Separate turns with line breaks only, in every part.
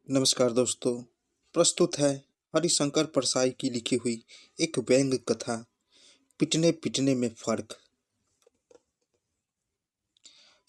नमस्कार दोस्तों। प्रस्तुत है हरिशंकर परसाई की लिखी हुई एक व्यंग्य कथा पिटने पिटने में फर्क।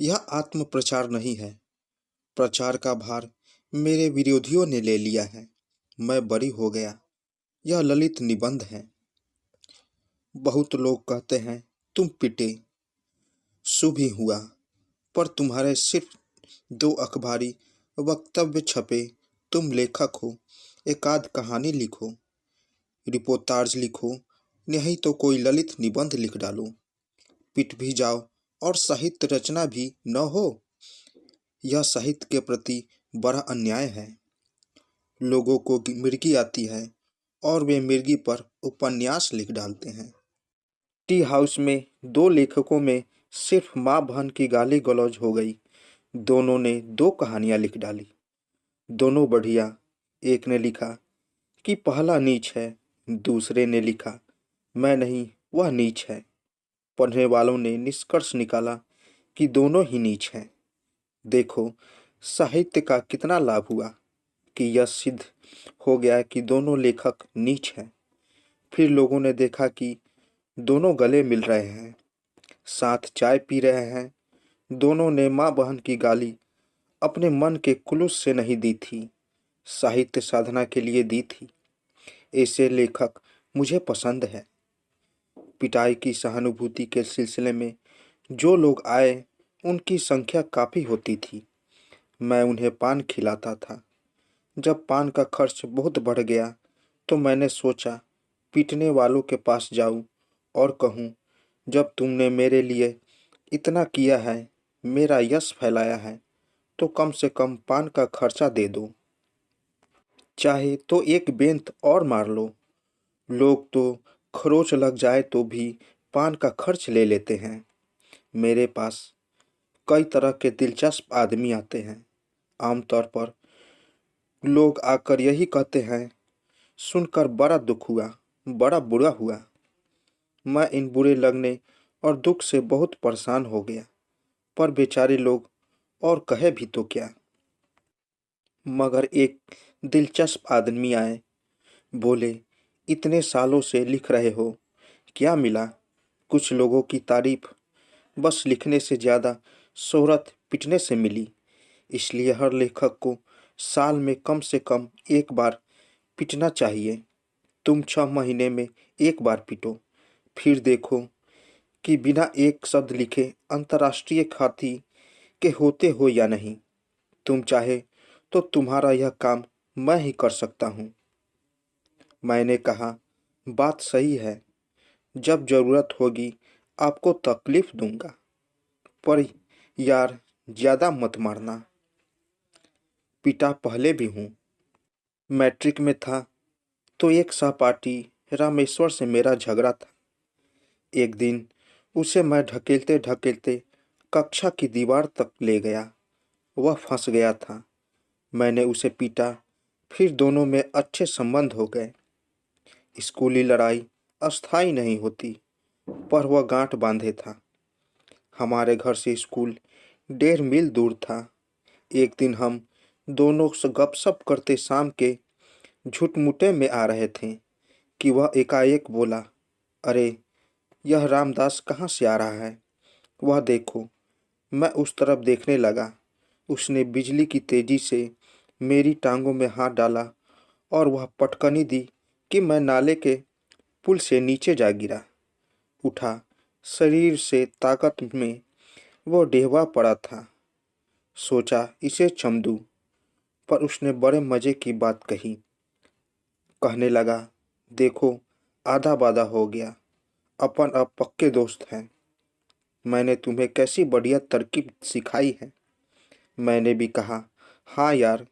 यह आत्म प्रचार नहीं है। प्रचार का भार मेरे विरोधियों ने ले लिया है। मैं बरी हो गया। यह ललित निबंध है। बहुत लोग कहते हैं तुम पिटे, शुभ ही हुआ, पर तुम्हारे सिर्फ 2 अखबारी वक्तव्य छपे। तुम लेखक हो, एक आध कहानी लिखो, रिपोर्टाज लिखो, नहीं तो कोई ललित निबंध लिख डालो। पिट भी जाओ और साहित्य रचना भी न हो। यह साहित्य के प्रति बड़ा अन्याय है। लोगों को मिर्गी आती है और वे मिर्गी पर उपन्यास लिख डालते हैं। टी हाउस में 2 लेखकों में सिर्फ माँ बहन की गाली गलौज हो गई। दोनों ने 2 कहानियां लिख डाली, दोनों बढ़िया। एक ने लिखा कि पहला नीच है, दूसरे ने लिखा मैं नहीं वह नीच है। पढ़ने वालों ने निष्कर्ष निकाला कि दोनों ही नीच हैं। देखो साहित्य का कितना लाभ हुआ कि यह सिद्ध हो गया कि दोनों लेखक नीच हैं। फिर लोगों ने देखा कि दोनों गले मिल रहे हैं, साथ चाय पी रहे हैं। दोनों ने माँ बहन की गाली अपने मन के खुलूस से नहीं दी थी, साहित्य साधना के लिए दी थी। ऐसे लेखक मुझे पसंद है। पिटाई की सहानुभूति के सिलसिले में जो लोग आए उनकी संख्या काफ़ी होती थी। मैं उन्हें पान खिलाता था। जब पान का खर्च बहुत बढ़ गया तो मैंने सोचा पीटने वालों के पास जाऊं और कहूं, जब तुमने मेरे लिए इतना किया है, मेरा यश फैलाया है, तो कम से कम पान का खर्चा दे दो। चाहे तो एक बेंत और मार लो। लोग तो खरोच लग जाए तो भी पान का खर्च ले लेते हैं। मेरे पास कई तरह के दिलचस्प आदमी आते हैं। आमतौर पर लोग आकर यही कहते हैं, सुनकर बड़ा दुख हुआ, बड़ा बुरा हुआ। मैं इन बुरे लगने और दुख से बहुत परेशान हो गया। पर बेचारे लोग और कहे भी तो क्या। मगर एक दिलचस्प आदमी आए, बोले इतने सालों से लिख रहे हो, क्या मिला? कुछ लोगों की तारीफ बस लिखने से ज़्यादा शोहरत पिटने से मिली। इसलिए हर लेखक को साल में कम से कम एक बार पिटना चाहिए। तुम 6 महीने में एक बार पिटो, फिर देखो कि बिना एक शब्द लिखे अंतर्राष्ट्रीय ख्याति के होते हो या नहीं। तुम चाहे तो तुम्हारा यह काम मैं ही कर सकता हूँ। मैंने कहा, बात सही है, जब ज़रूरत होगी आपको तकलीफ दूंगा, पर यार ज़्यादा मत मारना। पिटा पहले भी हूँ। मैट्रिक में था तो एक सहपाठी रामेश्वर से मेरा झगड़ा था। एक दिन उसे मैं ढकेलते ढकेलते कक्षा की दीवार तक ले गया। वह फंस गया था। मैंने उसे पीटा, फिर दोनों में अच्छे संबंध हो गए। स्कूली लड़ाई अस्थाई नहीं होती, पर वह गांठ बांधे था। हमारे घर से स्कूल 1.5 मील दूर था। एक दिन हम दोनों से गपशप करते शाम के झुटमुटे में आ रहे थे कि वह एकाएक बोला, अरे यह रामदास कहाँ से आ रहा है? वह देखो। मैं उस तरफ देखने लगा। उसने बिजली की तेजी से मेरी टांगों में हाथ डाला और वह पटकनी दी कि मैं नाले के पुल से नीचे जा गिरा। उठा, शरीर से ताकत में वो ढेवा पड़ा था। सोचा इसे चम दूं, पर उसने बड़े मजे की बात कही। कहने लगा, देखो आधा बाधा हो गया, अपन अब पक्के दोस्त हैं। मैंने तुम्हें कैसी बढ़िया तरकीब सिखाई है। मैंने भी कहा, हाँ यार,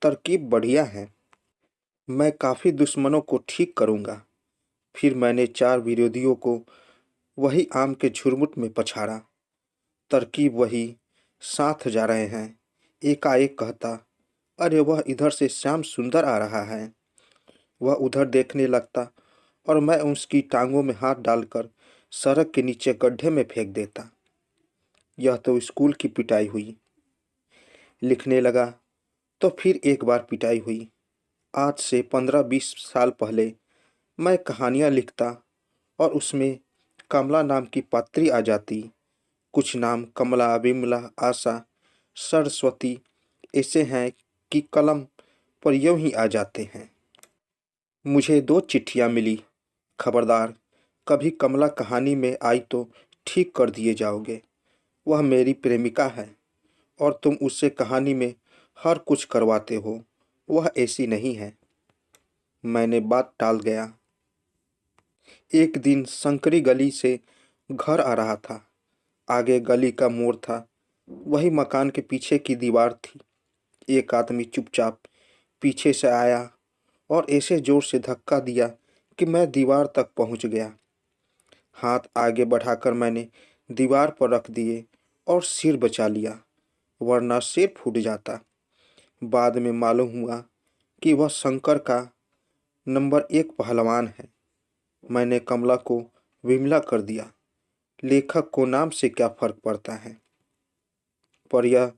तरकीब बढ़िया है। मैं काफ़ी दुश्मनों को ठीक करूँगा। फिर मैंने 4 विरोधियों को वही आम के झुरमुट में पछाड़ा। तरकीब वही, साथ जा रहे हैं। एकाएक कहता, अरे वह इधर से श्याम सुंदर आ रहा है। वह उधर देखने लगता और मैं उसकी टांगों में हाथ डालकर सड़क के नीचे गड्ढे में फेंक देता। यह तो स्कूल की पिटाई हुई। लिखने लगा तो फिर एक बार पिटाई हुई। आज से 15-20 साल पहले मैं कहानियाँ लिखता और उसमें कमला नाम की पात्री आ जाती। कुछ नाम कमला, विमला, आशा, सरस्वती ऐसे हैं कि कलम पर यूं ही आ जाते हैं। मुझे 2 चिट्ठियाँ मिली। खबरदार, कभी कमला कहानी में आई तो ठीक कर दिए जाओगे। वह मेरी प्रेमिका है और तुम उससे कहानी में हर कुछ करवाते हो। वह ऐसी नहीं है। मैंने बात टाल गया। एक दिन संकरी गली से घर आ रहा था। आगे गली का मोड़ था। वही मकान के पीछे की दीवार थी। एक आदमी चुपचाप पीछे से आया और ऐसे जोर से धक्का दिया कि मैं दीवार तक पहुंच गया। हाथ आगे बढ़ाकर मैंने दीवार पर रख दिए और सिर बचा लिया, वरना सिर फूट जाता। बाद में मालूम हुआ कि वह शंकर का नंबर 1 पहलवान है। मैंने कमला को विमला कर दिया। लेखक को नाम से क्या फर्क पड़ता है। पर यह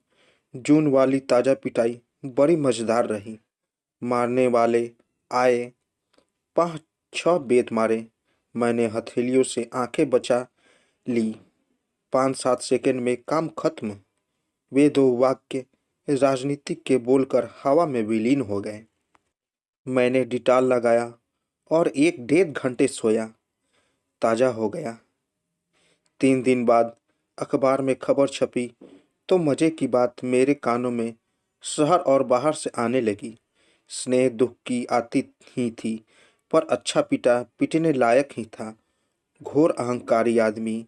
जून वाली ताज़ा पिटाई बड़ी मज़ेदार रही। मारने वाले आए, 5-6 बेत मारे। मैंने हथेलियों से आंखें बचा ली। 5-7 सेकंड में काम खत्म। वे 2 वाक्य राजनीतिक के बोलकर हवा में विलीन हो गए। मैंने डिटॉल लगाया और 1-1.5 घंटे सोया। ताज़ा हो गया। 3 दिन बाद अखबार में खबर छपी तो मज़े की बात मेरे कानों में शहर और बाहर से आने लगी। स्नेह दुख की आती ही थी, पर अच्छा पिटा पिटने लायक ही था। घोर अहंकारी आदमी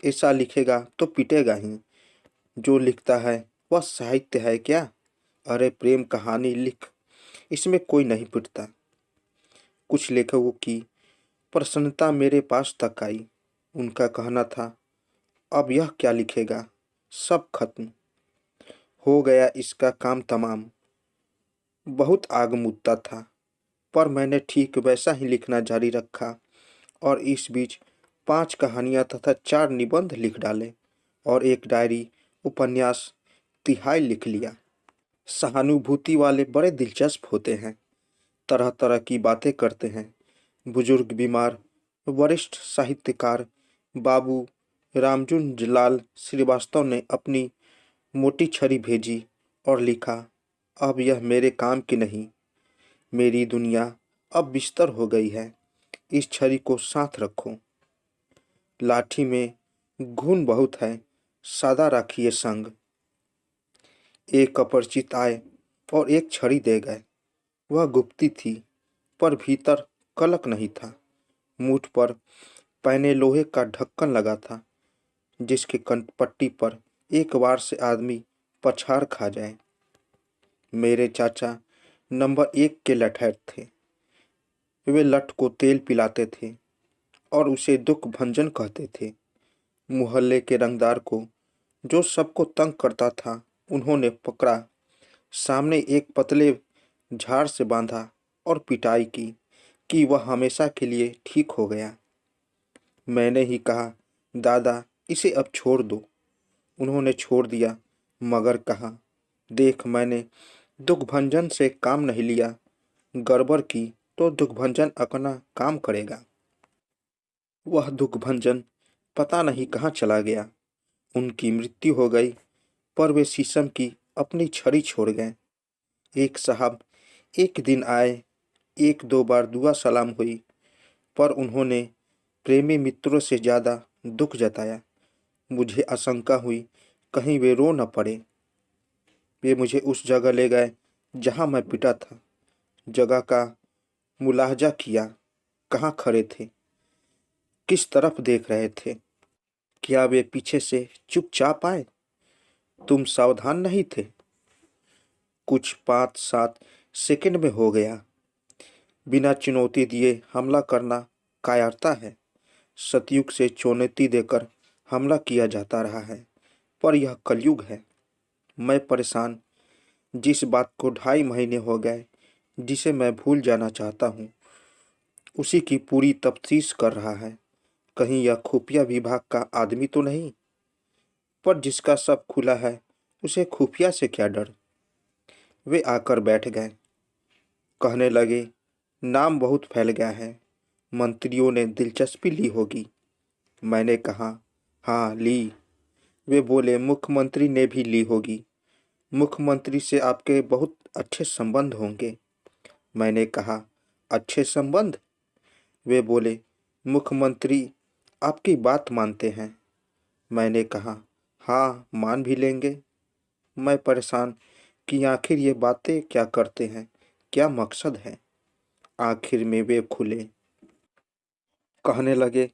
ऐसा लिखेगा तो पिटेगा ही। जो लिखता है वह साहित्य है क्या। अरे प्रेम कहानी लिख, इसमें कोई नहीं पिटता। कुछ लेखकों की प्रसन्नता मेरे पास तक आई। उनका कहना था, अब यह क्या लिखेगा, सब खत्म हो गया, इसका काम तमाम। बहुत आग मुझता था, पर मैंने ठीक वैसा ही लिखना जारी रखा और इस बीच 5 कहानियाँ तथा 4 निबंध लिख डाले और एक डायरी उपन्यास तिहाई लिख लिया। सहानुभूति वाले बड़े दिलचस्प होते हैं। तरह तरह की बातें करते हैं। बुजुर्ग, बीमार, वरिष्ठ साहित्यकार बाबू रामजुन लाल श्रीवास्तव ने अपनी मोटी छड़ी भेजी और लिखा, अब यह मेरे काम की नहीं। मेरी दुनिया अब बिस्तर हो गई है। इस छड़ी को साथ रखो। लाठी में घुन बहुत है, सादा राखिए संग। एक अपरिचित आए और एक छड़ी दे गए। वह गुप्ती थी, पर भीतर कलक नहीं था। मुठ पर पहने लोहे का ढक्कन लगा था, जिसके कनपट्टी पर एक बार से आदमी पछाड़ खा जाए। मेरे चाचा नंबर 1 के लठैत थे। वे लठ को तेल पिलाते थे और उसे दुख भंजन कहते थे। मोहल्ले के रंगदार को, जो सबको तंग करता था, उन्होंने पकड़ा, सामने एक पतले झाड़ से बांधा और पिटाई की कि वह हमेशा के लिए ठीक हो गया। मैंने ही कहा, दादा इसे अब छोड़ दो। उन्होंने छोड़ दिया, मगर कहा, देख मैंने दुखभंजन से काम नहीं लिया। गड़बड़ की तो दुखभंजन अपना काम करेगा। वह दुखभंजन पता नहीं कहाँ चला गया। उनकी मृत्यु हो गई, पर वे शीशम की अपनी छड़ी छोड़ गए। एक साहब एक दिन आए, 1-2 बार दुआ सलाम हुई, पर उन्होंने प्रेमी मित्रों से ज़्यादा दुख जताया। मुझे आशंका हुई कहीं वे रो न पड़े। वे मुझे उस जगह ले गए जहाँ मैं पिटा था। जगह का मुलाहजा किया। कहाँ खड़े थे, किस तरफ देख रहे थे। क्या वे पीछे से चुपचाप आए। तुम सावधान नहीं थे। कुछ 5-7 सेकंड में हो गया। बिना चुनौती दिए हमला करना कायरता है। सतयुग से चुनौती देकर हमला किया जाता रहा है, पर यह कलयुग है। मैं परेशान, जिस बात को 2.5 महीने हो गए, जिसे मैं भूल जाना चाहता हूँ, उसी की पूरी तफ्तीश कर रहा है। कहीं यह खुफिया विभाग का आदमी तो नहीं। पर जिसका सब खुला है, उसे खुफिया से क्या डर। वे आकर बैठ गए। कहने लगे, नाम बहुत फैल गया है, मंत्रियों ने दिलचस्पी ली होगी। मैंने कहा, हाँ ली। वे बोले, मुख्यमंत्री ने भी ली होगी। मुख्यमंत्री से आपके बहुत अच्छे संबंध होंगे। मैंने कहा, अच्छे संबंध? वे बोले, मुख्यमंत्री आपकी बात मानते हैं। मैंने कहा, हाँ मान भी लेंगे। मैं परेशान कि आखिर ये बातें क्या करते हैं, क्या मकसद है। आखिर में वे खुले। कहने लगे,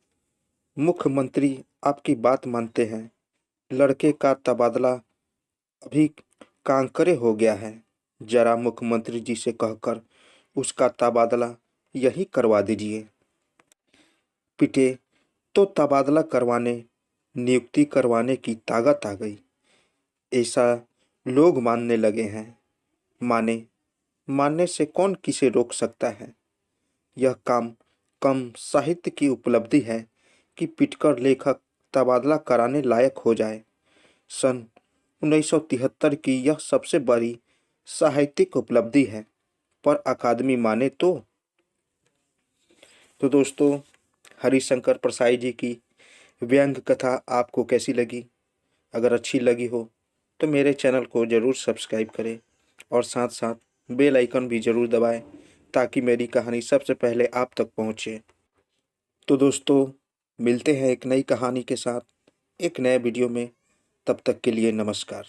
मुख्यमंत्री आपकी बात मानते हैं, लड़के का तबादला अभी कांकरे हो गया है। जरा मुख्यमंत्री जी से कहकर उसका तबादला यही करवा दीजिए। पिटे तो तबादला करवाने, नियुक्ति करवाने की ताकत आ गई। ऐसा लोग मानने लगे हैं। मानने से कौन किसे रोक सकता है। यह काम कम साहित्य की उपलब्धि है कि पिटकर लेखक तबादला कराने लायक हो जाए। सन 1973 की यह सबसे बड़ी साहित्यिक उपलब्धि है, पर अकादमी माने तो दोस्तों, हरिशंकर परसाई जी की व्यंग कथा आपको कैसी लगी? अगर अच्छी लगी हो तो मेरे चैनल को ज़रूर सब्सक्राइब करें और साथ साथ बेल आइकन भी ज़रूर दबाएं ताकि मेरी कहानी सबसे पहले आप तक पहुंचे। तो दोस्तों, मिलते हैं एक नई कहानी के साथ एक नए वीडियो में। तब तक के लिए नमस्कार।